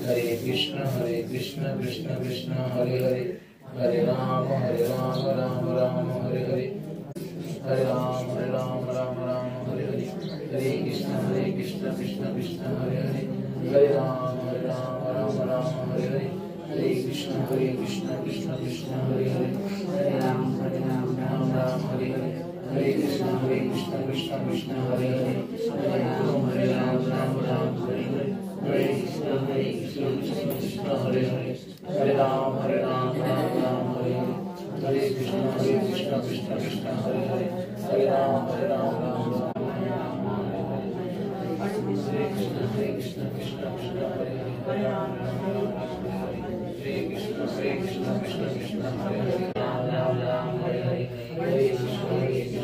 कृष्ण कृष्ण हरे हरे, हरे राम राम राम हरे हरे, हरे राम राम हरे हरे, हरे कृष्ण कृष्ण कृष्ण हरे हरे, हरे राम राम हरे हरे, हरे कृष्ण कृष्ण कृष्ण हरे हरे, हरे राम राम हरे हरे, हरे कृष्ण कृष्ण कृष्ण हरे हरे, हरे राम राम हरे हरे, हरे कृष्ण कृष्ण कृष्ण हरे हरे, हरे राम राम हरे हरे, हरे कृष्ण कृष्ण कृष्ण हरे हरे, हरे राम राम हरे कृष्ण कृष्ण कृष्ण हरे हरे, हरे राम हरे कृष्ण कृष्ण कृष्ण हरे हरे, राम हरे हरे, हरे कृष्ण कृष्ण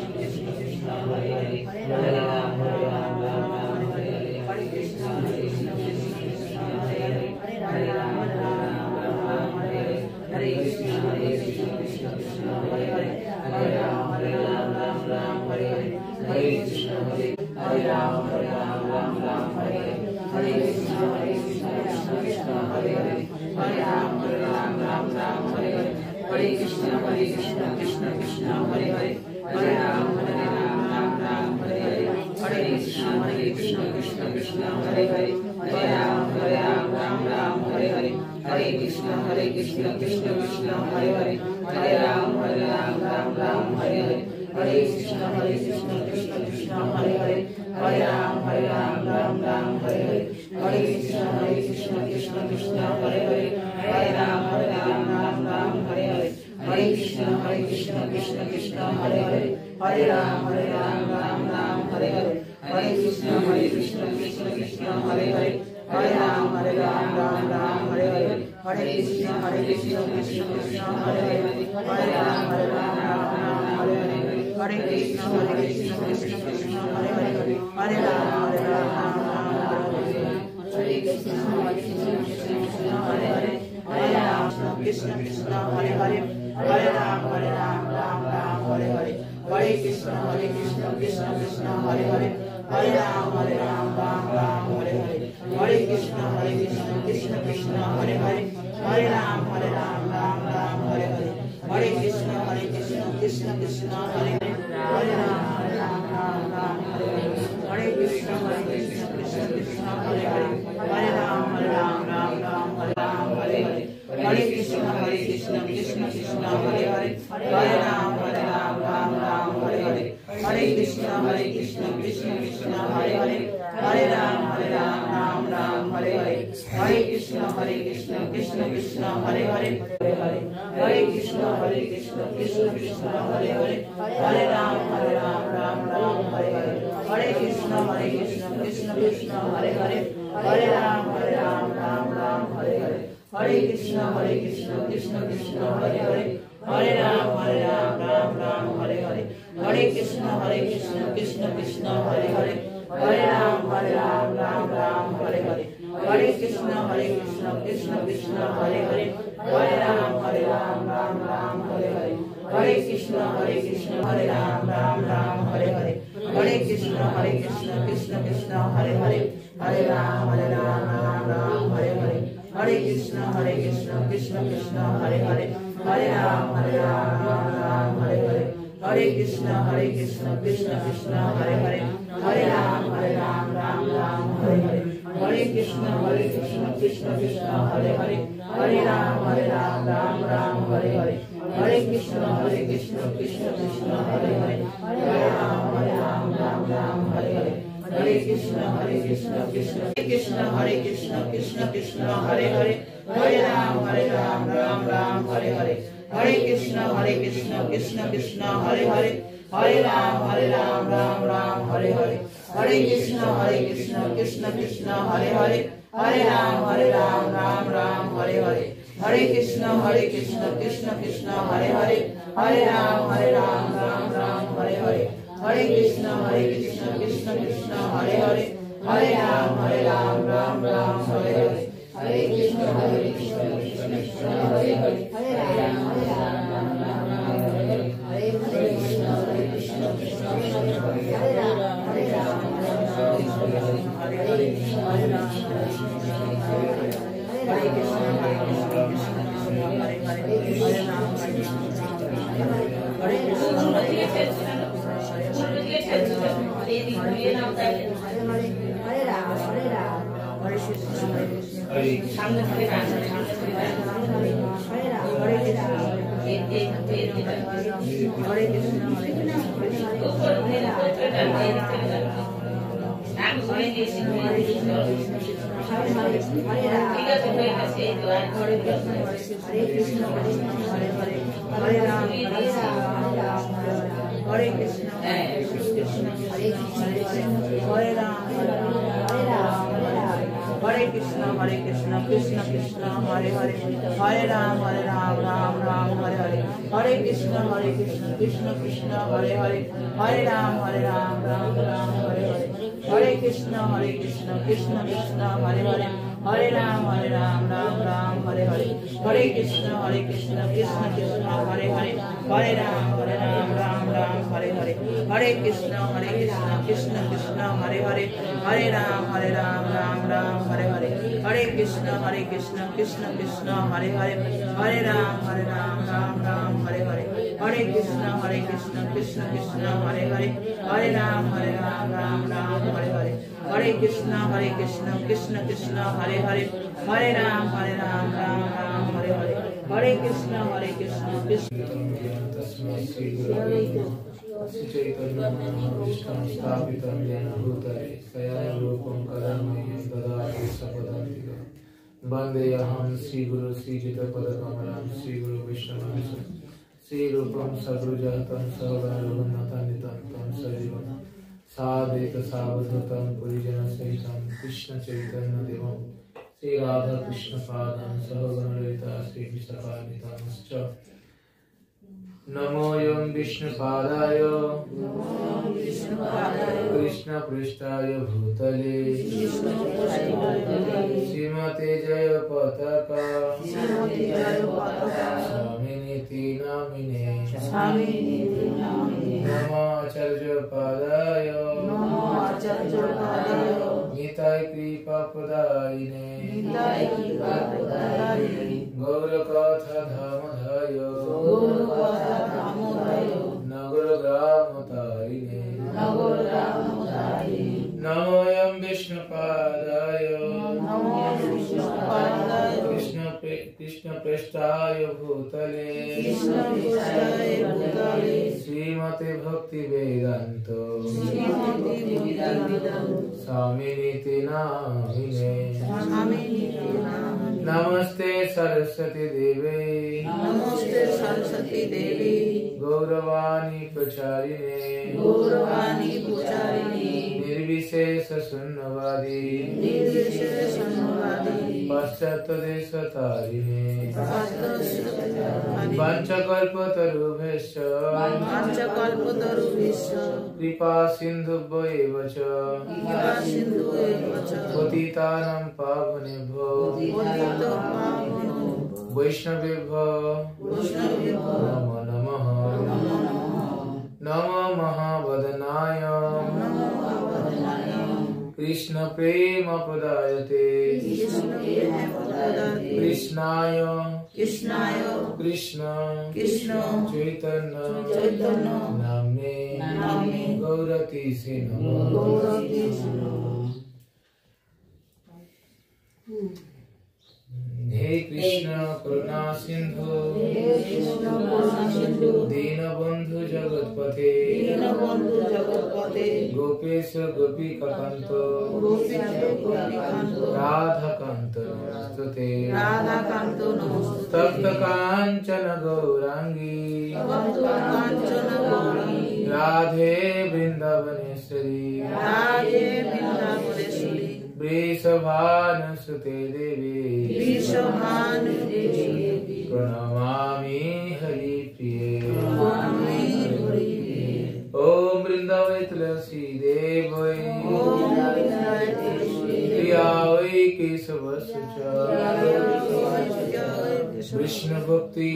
कृष्ण हरे हरे, हरे राम हरे हरे, हरे कृष्ण कृष्ण कृष्ण हरे हरे, हरे राम हरे हरे, हरे कृष्ण कृष्ण कृष्ण हरे हरे, हरे राम हरे हरे, हरे कृष्ण हरे राम हरे हरे, हरे कृष्ण कृष्ण कृष्ण हरे हरे, हरे राम हरे हरे, हरे कृष्ण कृष्ण कृष्ण हरे हरे, हरे राम हरे हरे, हरे कृष्ण कृष्ण कृष्ण हरे हरे, हरे राम हरे हरे, हरे कृष्ण कृष्ण कृष्ण हरे हरे, हरे राम हरे हरे, हरे कृष्ण कृष्ण कृष्ण हरे हरे, हरे राम हरे हरे, हरे कृष्ण कृष्ण कृष्ण हरे हरे, हरे राम हरे हरे, हरे कृष्ण कृष्ण कृष्ण हरे हरे, हरे राम हरे हरे, हरे कृष्ण कृष्ण कृष्ण हरे हरे, हरे राम हरे हरे, हरे कृष्ण कृष्ण कृष्ण हरे हरे, हरे राम हरे हरे, हरे कृष्ण कृष्ण कृष्ण हरे हरे, हरे राम हरे कृष्ण कृष्ण हरे हरे, हरे राम कृष्ण कृष्ण हरे हरे, हरे राम हरे हरे, हरे कृष्ण कृष्ण कृष्ण हरे हरे, हरे राम हरे हरे, हरे कृष्ण कृष्ण कृष्ण हरे हरे, हरे राम हरे हरे, हरे कृष्ण कृष्ण कृष्ण हरे हरे, हरे राम हरे हरे, हरे कृष्ण कृष्ण कृष्ण हरे हरे, हरे राम हरे हरे, हरे कृष्ण कृष्ण कृष्ण हरे हरे, हरे राम हरे हरे, हरे कृष्ण कृष्ण कृष्ण हरे हरे, हरे राम हरे हरे, हरे कृष्ण कृष्ण कृष्ण हरे हरे, हरे कृष्ण कृष्ण कृष्ण हरे हरे, हरे राम हरे हरे, हरे कृष्ण कृष्ण कृष्ण हरे हरे, हरे राम हरे हरे, हरे कृष्ण कृष्ण कृष्ण हरे हरे, हरे राम हरे हरे, हरे कृष्ण कृष्ण कृष्ण हरे हरे, हरे राम हरे हरे, हरे कृष्ण कृष्ण कृष्ण हरे हरे, हरे राम हरे हरे, हरे कृष्ण हरे राम हरे हरे, हरे कृष्ण कृष्ण कृष्ण हरे हरे, हरे राम हरे हरे, हरे कृष्ण कृष्ण कृष्ण हरे हरे, हरे राम हरे हरे, हरे कृष्ण कृष्ण कृष्ण हरे हरे, हरे राम हरे हरे, हरे कृष्ण कृष्ण कृष्ण हरे हरे, हरे राम हरे हरे, हरे कृष्ण कृष्ण कृष्ण हरे हरे, हरे राम हरे हरे, हरे कृष्ण कृष्ण कृष्ण कृष्ण हरे हरे, हरे राम हरे हरे, हरे कृष्ण कृष्ण कृष्ण हरे हरे, हरे राम हरे हरे, हरे कृष्ण कृष्ण कृष्ण हरे हरे, हरे राम हरे हरे, हरे कृष्ण कृष्ण कृष्ण हरे हरे, हरे राम हरे हरे, हरे कृष्ण कृष्ण कृष्ण हरे हरे, हरे राम हरे हरे, हरे कृष्ण कृष्ण कृष्ण हरे हरे, हरे राम हरे हरे, हरे कृष्ण कृष्ण कृष्ण हरे राम हरे राम हरे हरे, हरे Krishna Krishna Krishna Hare Hare, Hare Krishna, Krishna Krishna, Hare Hare, Hare Ram, Hare Ram, Hare Krishna, Hare Krishna, Hare Krishna, Krishna Krishna, Hare Hare, Hare Ram, Ram Ram, Hare Hare, Hare Krishna, Krishna Krishna, Hare Hare, Hare Ram, Ram Ram, Hare Hare, Hare Krishna, Krishna Krishna, Hare Hare, Hare Ram, Ram Ram, Hare Hare, Hare Krishna, Krishna Krishna, Hare Hare, Hare Ram, Ram Ram, Hare Hare, Hare Krishna, Krishna Krishna, Hare Hare, Hare Ram, Ram Ram, Hare Hare, Hare Krishna, Krishna Krishna, Hare Hare, Hare Ram, Ram Ram, Hare Hare, Hare Krishna, Krishna Krishna, Hare Hare, Hare Ram, Ram Ram, Hare Hare, Hare Krishna, Krishna Krishna, Hare Hare, Hare Ram, Ram Hare Hare, Hare Krishna, Krishna स्थापितं येन भूतले स्वयं रूपं कदा मह्यं ददाति स्वपदान्तिकं वन्देऽहं श्रीगुरु श्रीयुतपदकमलं श्रीगुरु वैष्णवं श्रीरूपं सद्गुरुजातं सहगणरघुनाथान्वितं तं सजीवं साद्वैतसावधूतं पुरीजनसहितं कृष्णचैतन्यदेवं श्रीराधाकृष्णपादां सहगणललिता श्रीविशाखान्वितांश्च नमोऽयं विष्णुपादाय कृष्णपृष्ठाय भूतले श्रीमते जयपताका स्वामिनीति नामिने नमाचार्यपादाय निताय कृपाप्रदायिने गौरकथा धामधाय नगरग्रामतारिणे नमोऽयं विष्णुपादाय कृष्णपृष्ठाय भूतले श्रीमते भक्तिवेदान्त स्वामिनीति नामिने नमस्ते सरस्वती देवी गौरवाणी प्रचारिणे निर्विशेष शून्यवादी पाश्चात्यदेशतारिणे पंचकल्पतरुभ्यश्च कृपा सिन्धुभ्यैव च पतितानां पावनेभ्यो वैष्णवेभ्यो नमो नमः नमो महावदनाय कृष्ण प्रेम प्रदायते कृष्णाय कृष्ण चैतन्य नाम्ने गौरतीसे नमः। हे कृष्ण करुणा सिंधु दीनबंधु जगतपते गोपेश गोपिकान्त राधाकान्त नमोस्तुते तप्त कांचन गौरांगी राधे वृंदावनेश्वरी वृषभानुसुते देवी प्रणमामि हरिप्रिये। ओम वृंदावै तुलसी देवै प्रियावै केशवस्य च विष्णु भक्ति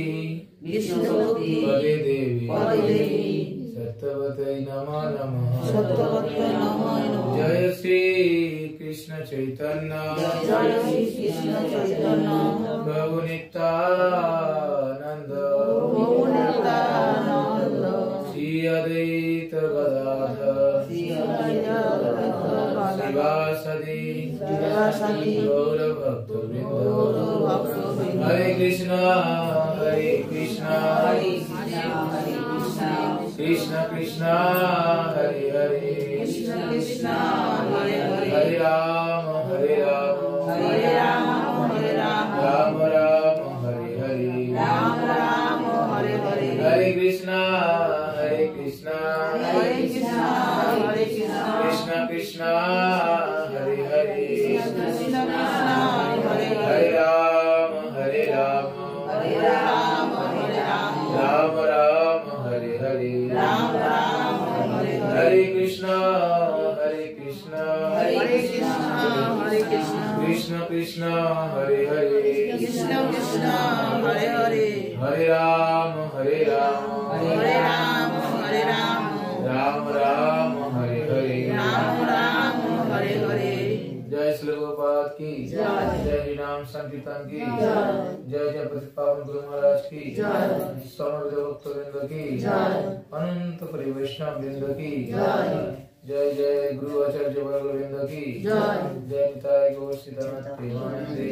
पदे देवी सत्यवतै नमः नमः। जय श्री कृष्ण चैतन्य जय श्री कृष्ण चैतन्य प्रभु नित्यानंद प्रभु नित्यानंद श्री अद्वैत गदाधर शिवासदि गौर भक्तवृंद हरे कृष्ण कृष्ण कृष्ण हरे हरे हरे राम राम राम हरे हरे हरे कृष्ण कृष्ण कृष्ण हरे हरे हरे राम राम राम हरे हरे हरे कृष्ण कृष्ण कृष्ण हरे हरे हरे राम राम राम हरे हरे जय श्री गोपाल की जय हरि नाम संकीर्तन की जय जय प्रतिपावन गुरु महाराज की समस्त भक्तवृंद की अनंत परिवैष्णव वृंद की जय जय गुरु आचार्य वर्ग वृंद की जय निताय गौर सीतानाथ प्रेमानंदे।